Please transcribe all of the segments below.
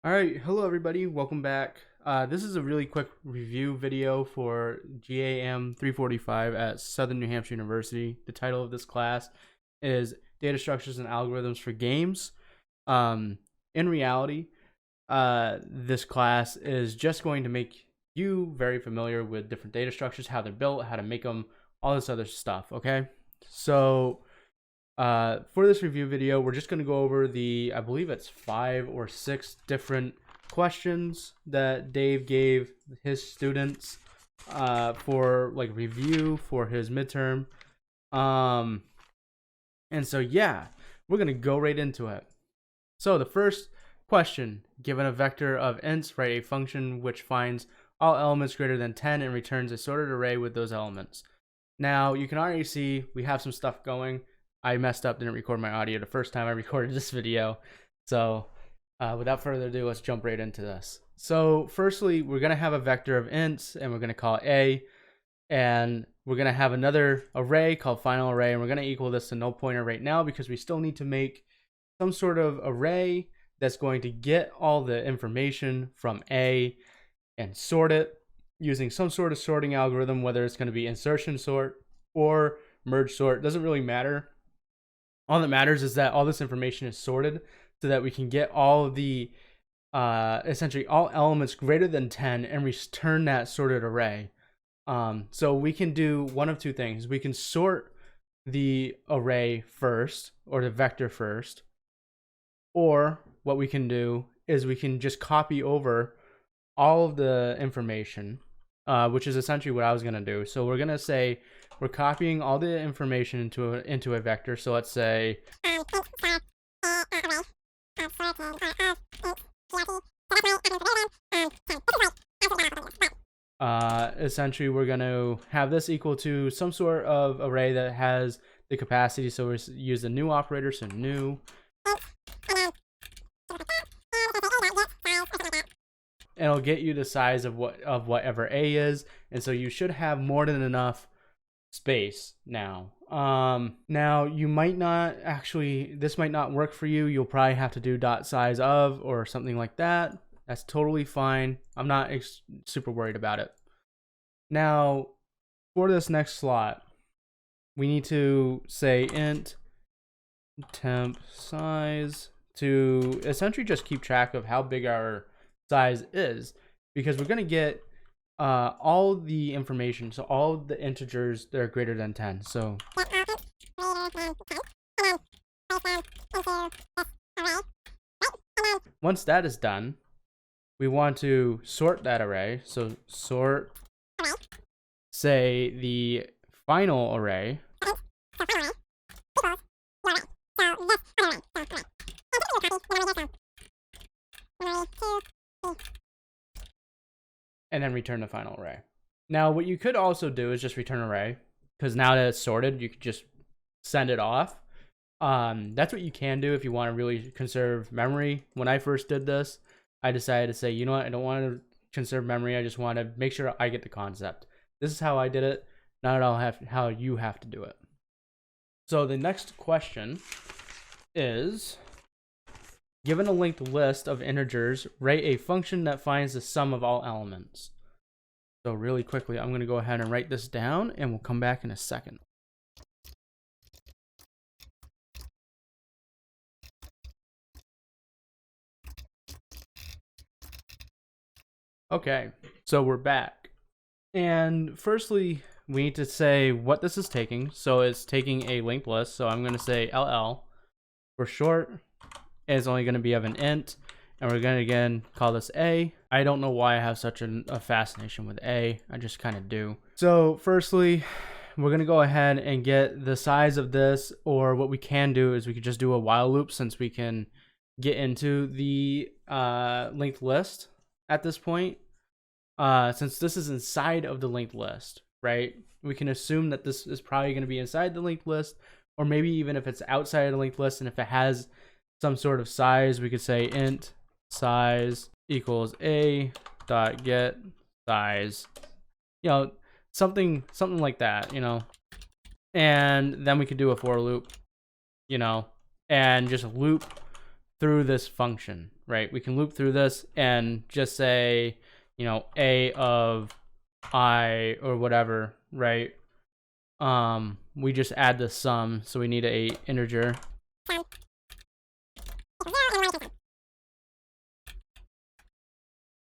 All right, hello everybody, welcome back. This is a really quick review video for GAM345 at Southern New Hampshire University. The title of this class is Data Structures and Algorithms for Games. In reality, this class is just going to make you very familiar with different data structures, how they're built, how to make them, all this other stuff, okay? So for this review video, we're just going to go over I believe it's 5 or 6 different questions that Dave gave his students for like review for his midterm. And so yeah, we're going to go right into it. So the first question, given a vector of ints, write a function which finds all elements greater than 10 and returns a sorted array with those elements. Now you can already see we have some stuff going. I messed up, didn't record my audio the first time I recorded this video. So without further ado, let's jump right into this. So firstly, we're going to have a vector of ints and we're going to call it A. And we're going to have another array called final array. And we're going to equal this to null pointer right now because we still need to make some sort of array that's going to get all the information from A and sort it using some sort of sorting algorithm, whether it's going to be insertion sort or merge sort. It doesn't really matter. All that matters is that all this information is sorted so that we can get all of the, essentially all elements greater than 10 and return that sorted array. So we can do one of two things. We can sort the array first, or the vector first, or what we can do is we can just copy over all of the information, which is essentially what I was going to do. So we're going to say we're copying all the information into a vector. So let's say essentially we're going to have this equal to some sort of array that has the capacity. So we use the new operator, so new. And it'll get you the size of whatever A is, and so you should have more than enough space now. Now you might not actually, this might not work for you. You'll probably have to do dot size of or something like that. That's totally fine. I'm not super worried about it. Now for this next slot, we need to say int temp size to essentially just keep track of how big our size is, because we're going to get all the information, so all the integers that are greater than 10. So once that is done, we want to sort that array. So sort, say, the final array. And then return the final array. Now, what you could also do is just return array, because now that it's sorted, you could just send it off. That's what you can do if you want to really conserve memory. When I first did this, I decided to say, you know what, I don't want to conserve memory. I just want to make sure I get the concept. This is how I did it, not at all how you have to do it. So the next question is, given a linked list of integers, write a function that finds the sum of all elements. So really quickly, I'm going to go ahead and write this down, and we'll come back in a second. Okay, so we're back. And firstly, we need to say what this is taking. So it's taking a linked list. So I'm going to say LL for short. It's only going to be of an int, and we're going to again call this A. I don't know why I have such a fascination with A. I just kind of do. So firstly, we're going to go ahead and get the size of this, or what we can do is we could just do a while loop, since we can get into the linked list at this point. Since this is inside of the linked list, right? We can assume that this is probably going to be inside the linked list, or maybe even if it's outside of the linked list, and if it has some sort of size, we could say int size equals a dot get size, you know, something like that, you know. And then we could do a for loop, you know, and just loop through this function, right? We can loop through this and just say, you know, a of I or whatever, right? We just add the sum, so we need a integer.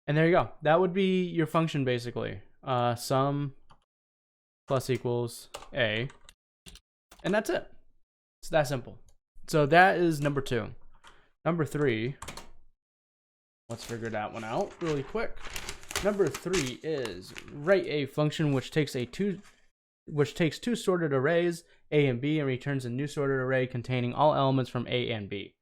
And there you go. That would be your function basically. Sum plus equals a, and that's it. It's that simple. So that is number 2. Number 3, let's figure that one out really quick. Number 3 is write a function which takes two sorted arrays, A and B, and returns a new sorted array containing all elements from A and B.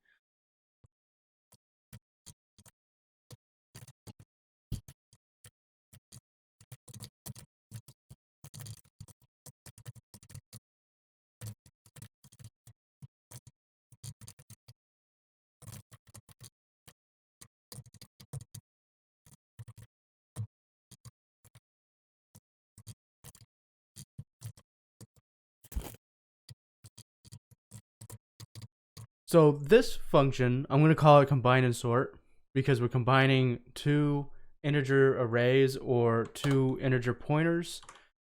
So this function, I'm going to call it combine and sort, because we're combining 2 integer arrays or 2 integer pointers,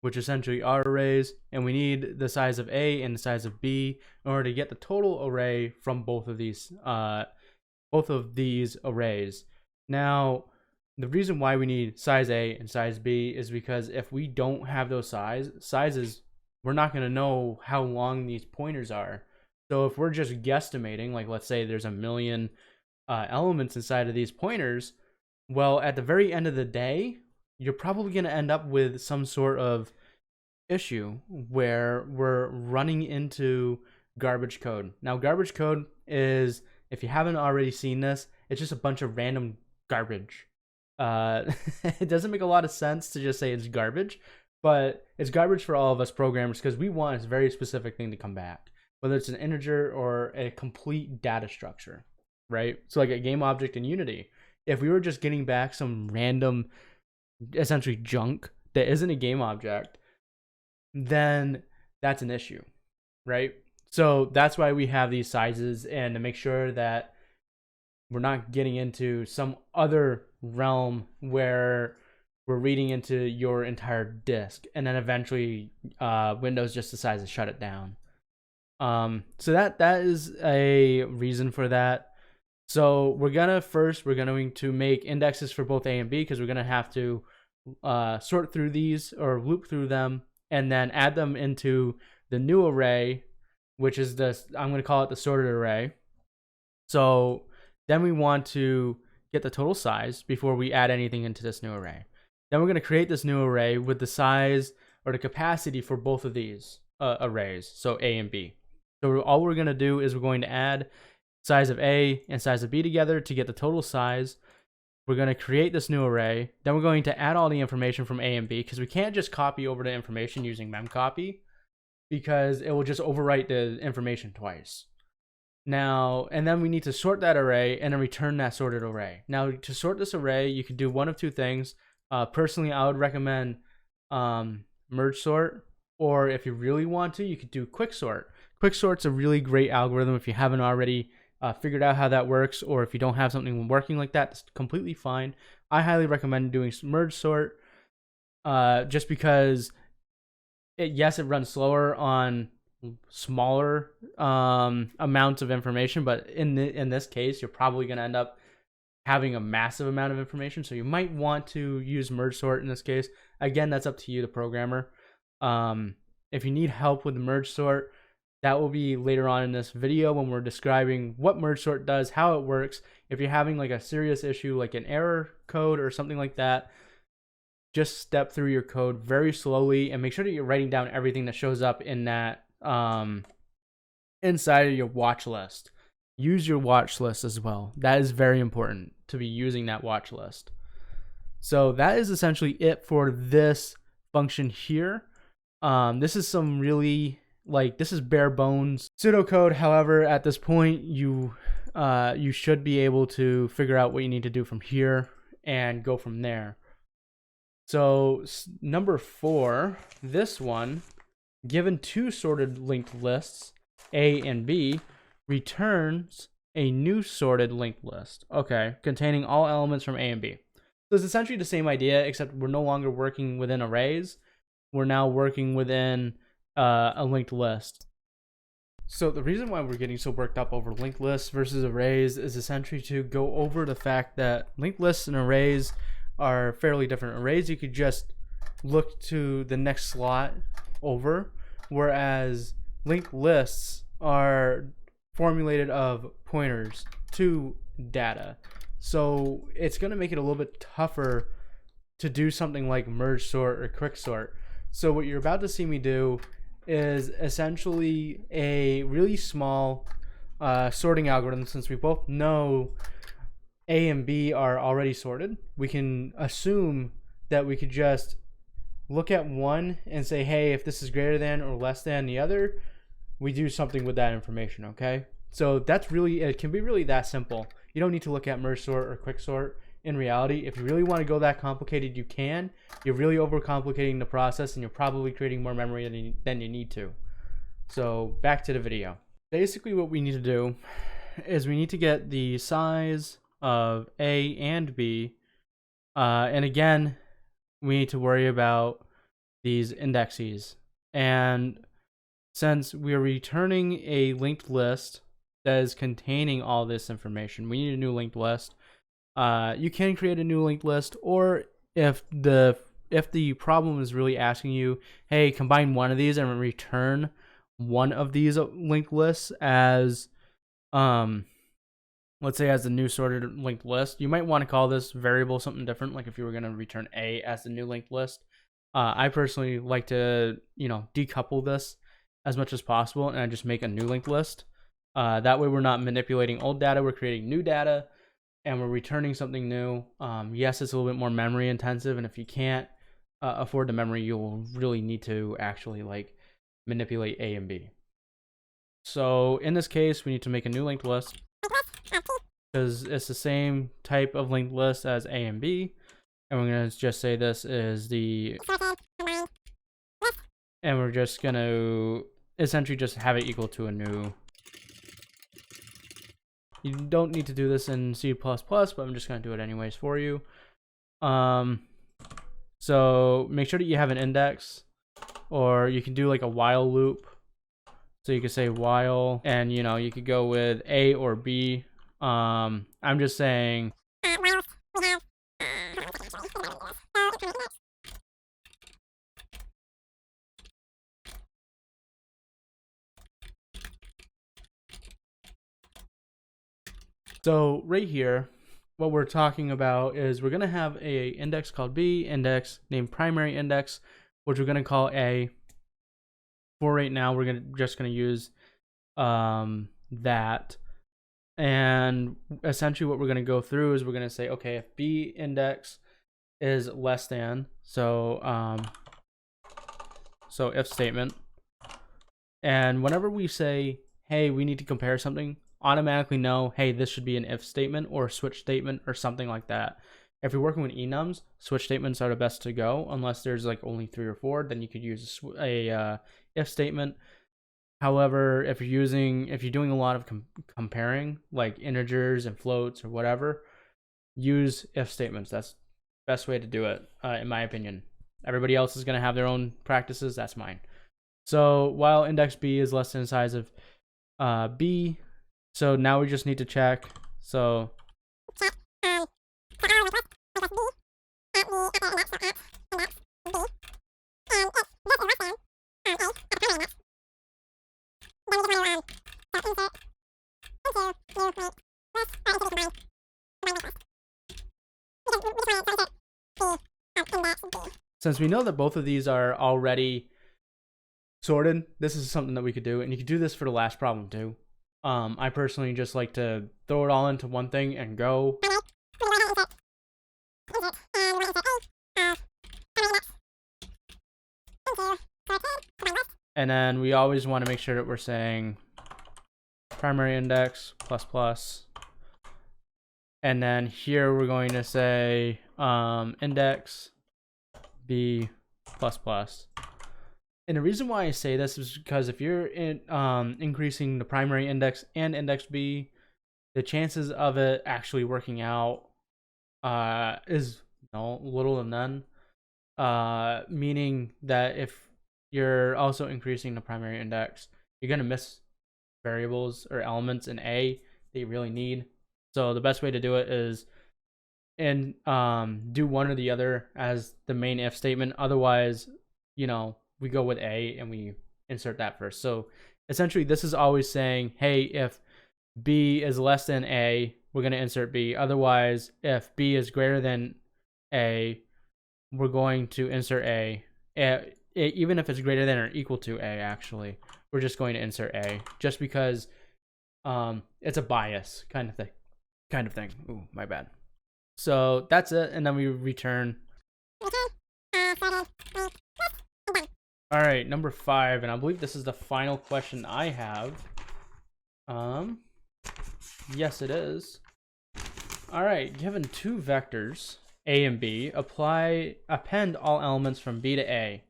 which essentially are arrays, and we need the size of A and the size of B in order to get the total array from both of these arrays. Now, the reason why we need size A and size B is because if we don't have those sizes, we're not going to know how long these pointers are. So if we're just guesstimating, like let's say there's 1 million elements inside of these pointers, well, at the very end of the day, you're probably going to end up with some sort of issue where we're running into garbage code. Now, garbage code is, if you haven't already seen this, it's just a bunch of random garbage. It doesn't make a lot of sense to just say it's garbage, but it's garbage for all of us programmers because we want a very specific thing to come back, whether it's an integer or a complete data structure, right? So like a game object in Unity, if we were just getting back some random, essentially junk that isn't a game object, then that's an issue, right? So that's why we have these sizes, and to make sure that we're not getting into some other realm where we're reading into your entire disk, and then eventually Windows just decides to shut it down. So that is a reason for that. So we're going to make indexes for both A and B, because we're going to have to sort through these or loop through them and then add them into the new array, which is this, I'm going to call it the sorted array. So then we want to get the total size before we add anything into this new array. Then we're going to create this new array with the size or the capacity for both of these arrays, so A and B. So all we're going to do is we're going to add size of A and size of B together to get the total size. We're going to create this new array. Then we're going to add all the information from A and B, because we can't just copy over the information using memcopy, because it will just overwrite the information twice. Now, and then we need to sort that array and then return that sorted array. Now, to sort this array, you could do one of two things. Personally, I would recommend merge sort, or if you really want to, you could do quick sort. Quick sort's a really great algorithm if you haven't already figured out how that works, or if you don't have something working like that, it's completely fine. I highly recommend doing merge sort, just because yes, it runs slower on smaller amounts of information, but in this case, you're probably going to end up having a massive amount of information, so you might want to use merge sort in this case. Again, that's up to you, the programmer. If you need help with the merge sort, that will be later on in this video when we're describing what merge sort does, how it works. If you're having like a serious issue, like an error code or something like that, just step through your code very slowly and make sure that you're writing down everything that shows up in that inside of your watch list. Use your watch list as well. That is very important, to be using that watch list. So that is essentially it for this function here. This is some really, this is bare bones pseudocode. However, at this point, you should be able to figure out what you need to do from here and go from there. So number 4, this one, given 2 sorted linked lists, A and B, returns a new sorted linked list. Okay, containing all elements from A and B. So it's essentially the same idea, except we're no longer working within arrays. We're now working within a linked list. So the reason why we're getting so worked up over linked lists versus arrays is essentially to go over the fact that linked lists and arrays are fairly different. Arrays, you could just look to the next slot over, whereas linked lists are formulated of pointers to data. So it's going to make it a little bit tougher to do something like merge sort or quick sort. So what you're about to see me do is essentially a really small sorting algorithm. Since we both know A and B are already sorted, we can assume that we could just look at one and say, hey, if this is greater than or less than the other, we do something with that information. Okay, so that's really, it can be really that simple. You don't need to look at merge sort or quick sort. In reality, if you really want to go that complicated, you can. You're really overcomplicating the process, and you're probably creating more memory than you need to. So back to the video. Basically what we need to do is we need to get the size of A and B, and again we need to worry about these indexes. And since we are returning a linked list that is containing all this information, we need a new linked list. You can create a new linked list, or if the problem is really asking you, hey, combine one of these and return one of these linked lists as let's say as the new sorted linked list, you might want to call this variable something different, like if you were going to return A as the new linked list. I personally like to decouple this as much as possible, and I just make a new linked list. That way we're not manipulating old data, we're creating new data, and we're returning something new. Yes, it's a little bit more memory intensive, and if you can't afford the memory, you'll really need to actually manipulate A and B. So in this case, we need to make a new linked list because it's the same type of linked list as A and B, and we're gonna just say this is the, and we're just gonna essentially just have it equal to a new. You don't need to do this in C++, but I'm just going to do it anyways for you. So make sure that you have an index, or you can do like a while loop. So you could say while, and you could go with A or B. I'm just saying so right here, what we're talking about is we're going to have a index called B, index named primary index, which we're going to call A. For right now, we're just going to use that. And essentially what we're going to go through is we're going to say, okay, if B index is less than, so if statement. And whenever we say, hey, we need to compare something, automatically know, hey, this should be an if statement or a switch statement or something like that. If you're working with enums, switch statements are the best to go, unless there's only 3 or 4, then you could use a if statement. However, if you're doing a lot of comparing, like integers and floats or whatever, use if statements. That's the best way to do it, in my opinion. Everybody else is going to have their own practices. That's mine. So while index B is less than the size of B, so now we just need to check. So since we know that both of these are already sorted, this is something that we could do, and you could do this for the last problem too. I personally just like to throw it all into one thing and go. And then we always want to make sure that we're saying primary index plus plus. And then here we're going to say index B plus plus. And the reason why I say this is because if you're increasing the primary index and index B, the chances of it actually working out is little to none. Meaning that if you're also increasing the primary index, you're gonna miss variables or elements in A that you really need. So the best way to do it is do one or the other as the main if statement. Otherwise, we go with A and we insert that first. So essentially, this is always saying, hey, if B is less than A, we're going to insert B. Otherwise, if B is greater than A, we're going to insert A. Even if it's greater than or equal to A, actually, we're just going to insert A, just because it's a bias kind of thing. Ooh, my bad. So that's it, and then we return. All right, number 5, and I believe this is the final question I have. Yes, it is. All right, given two vectors, A and B, append all elements from B to A.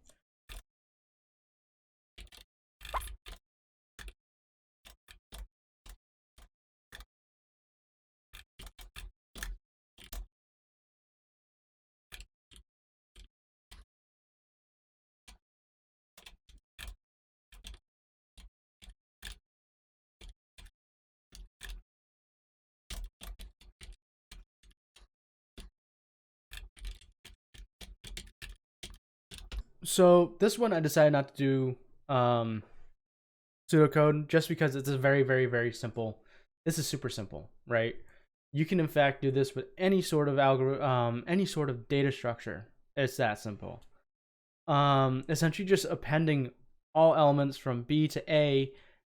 So this one I decided not to do pseudocode just because it's a very, very, very simple. This is super simple, right? You can in fact do this with any sort of algorithm, any sort of data structure. It's that simple. Essentially just appending all elements from B to A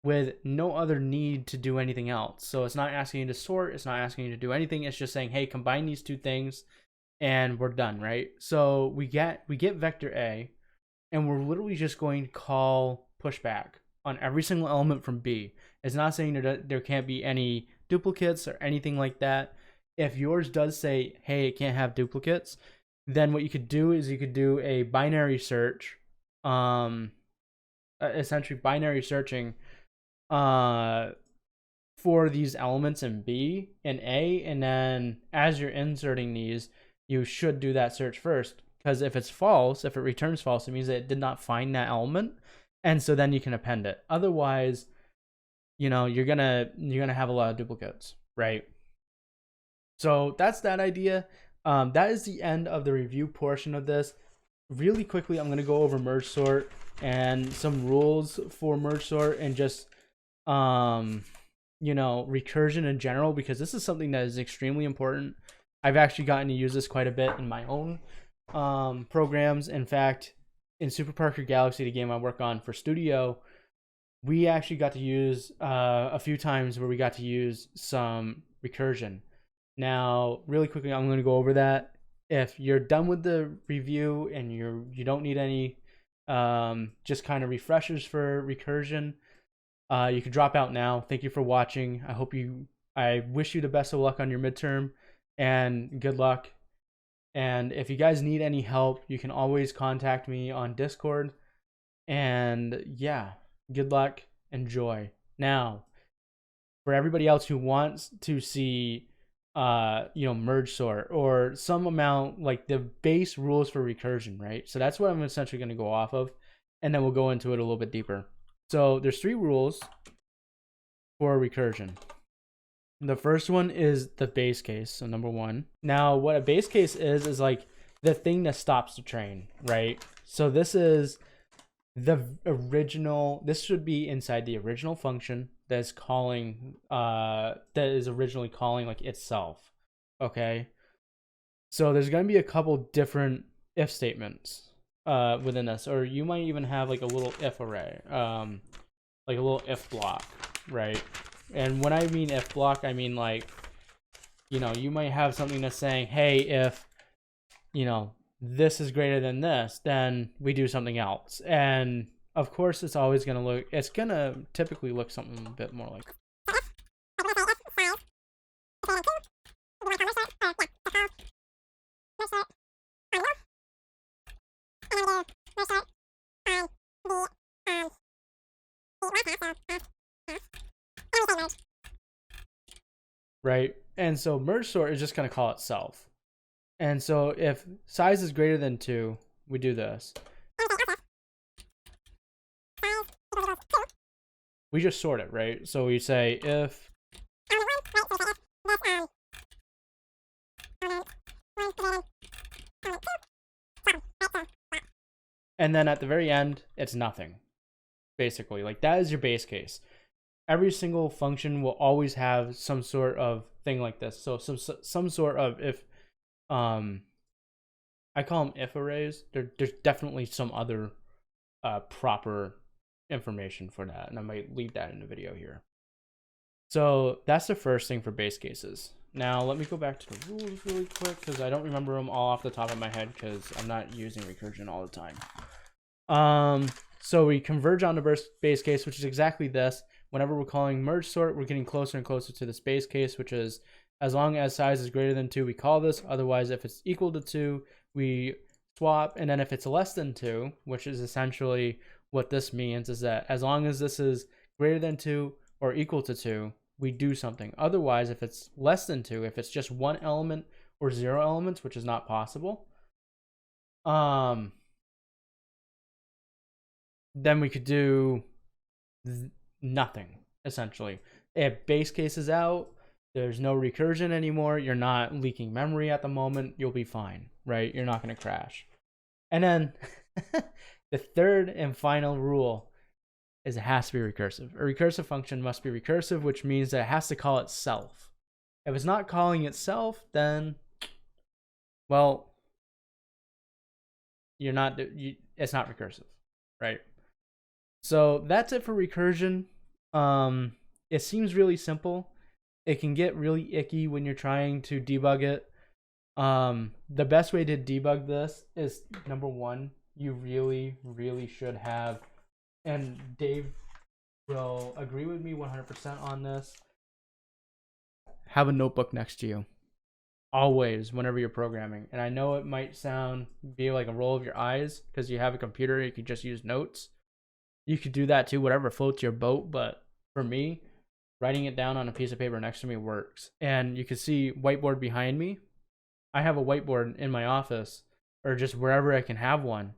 with no other need to do anything else. So it's not asking you to sort, it's not asking you to do anything. It's just saying, hey, combine these two things and we're done, right? So we get vector A, and we're literally just going to call pushback on every single element from B. It's not saying that there can't be any duplicates or anything like that. If yours does say, hey, it can't have duplicates, then what you could do is you could do a binary search, essentially binary searching for these elements in B and A, and then as you're inserting these, you should do that search first, because if it's false, if it returns false, it means that it did not find that element, and so then you can append it. Otherwise, you're gonna have a lot of duplicates, right? So that's that idea. That is the end of the review portion of this. Really quickly, I'm gonna go over merge sort and some rules for merge sort, and just recursion in general, because this is something that is extremely important. I've actually gotten to use this quite a bit in my own programs. In fact, in Super Parker Galaxy, the game I work on for Studio, we actually got to use a few times where we got to use some recursion. Now, really quickly, I'm going to go over that. If you're done with the review and you don't need any just kind of refreshers for recursion, you can drop out now. Thank you for watching. I wish you the best of luck on your midterm, and good luck. And if you guys need any help, you can always contact me on Discord. And yeah, good luck, enjoy. Now, for everybody else who wants to see merge sort or some amount, like the base rules for recursion, right? So that's what I'm essentially going to go off of, and then we'll go into it a little bit deeper. So there's 3 rules for recursion. The first one is the base case, so number 1. Now, what a base case is like the thing that stops the train, right? So this is the original, this should be inside the original function that is calling, that is originally calling like itself, okay? So there's going to be a couple different if statements within this, or you might even have like a little if array, like a little if block, right? And when I mean if block, I mean like, you might have something that's saying, hey, if, this is greater than this, then we do something else. And of course, it's always going to typically look something a bit more like. right? And so merge sort is just going to call itself. And so if size is greater than 2, we do this. We just sort it, right? So we say if and then at the very end, it's nothing. Basically, like that is your base case. Every single function will always have some sort of thing like this. So some sort of if I call them if arrays. There's definitely some other proper information for that, and I might leave that in the video here. So that's the first thing for base cases. Now let me go back to the rules really quick because I don't remember them all off the top of my head because I'm not using recursion all the time. So we converge on the base case, which is exactly this. Whenever we're calling merge sort, we're getting closer and closer to this base case, which is as long as size is greater than 2, we call this. Otherwise, if it's equal to 2, we swap. And then if it's less than 2, which is essentially what this means, is that as long as this is greater than 2 or equal to 2, we do something. Otherwise, if it's less than 2, if it's just one element or 0 elements, which is not possible, then we could do nothing, essentially. If base case is out, there's no recursion anymore, you're not leaking memory at the moment, you'll be fine, right? You're not going to crash. And then the third and final rule is it has to be recursive. A recursive function must be recursive, which means that it has to call itself. If it's not calling itself, then, well, it's not recursive, right? So that's it for recursion. It seems really simple. It can get really icky when you're trying to debug it. The best way to debug this is, number one, you really, really should have, and Dave will agree with me 100% on this, have a notebook next to you. Always, whenever you're programming. And I know it might be like a roll of your eyes because you have a computer, you could just use notes. You could do that too, whatever floats your boat. But for me, writing it down on a piece of paper next to me works. And you can see whiteboard behind me. I have a whiteboard in my office or just wherever I can have one.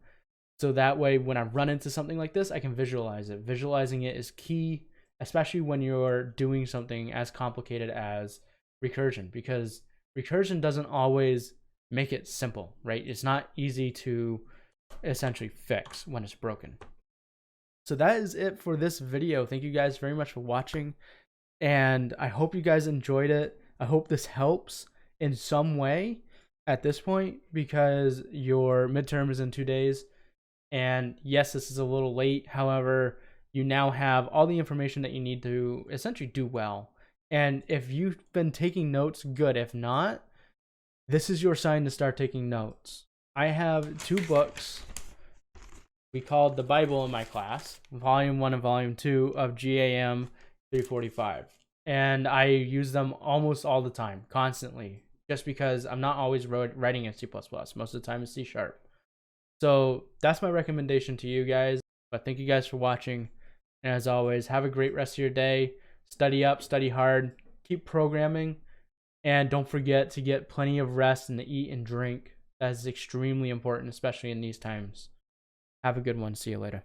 So that way, when I run into something like this, I can visualize it. Visualizing it is key, especially when you're doing something as complicated as recursion, because recursion doesn't always make it simple, right? It's not easy to essentially fix when it's broken. So that is it for this video. Thank you guys very much for watching, and I hope you guys enjoyed it. I hope this helps in some way at this point, because your midterm is in 2 days. And yes, this is a little late. However, you now have all the information that you need to essentially do well. And if you've been taking notes, good. If not, this is your sign to start taking notes. I have 2 books we called the Bible in my class, Volume 1 and Volume 2 of GAM345. And I use them almost all the time, constantly, just because I'm not always writing in C++. Most of the time it's C#. So that's my recommendation to you guys. But thank you guys for watching. And as always, have a great rest of your day. Study up, study hard, keep programming. And don't forget to get plenty of rest and to eat and drink. That is extremely important, especially in these times. Have a good one. See you later.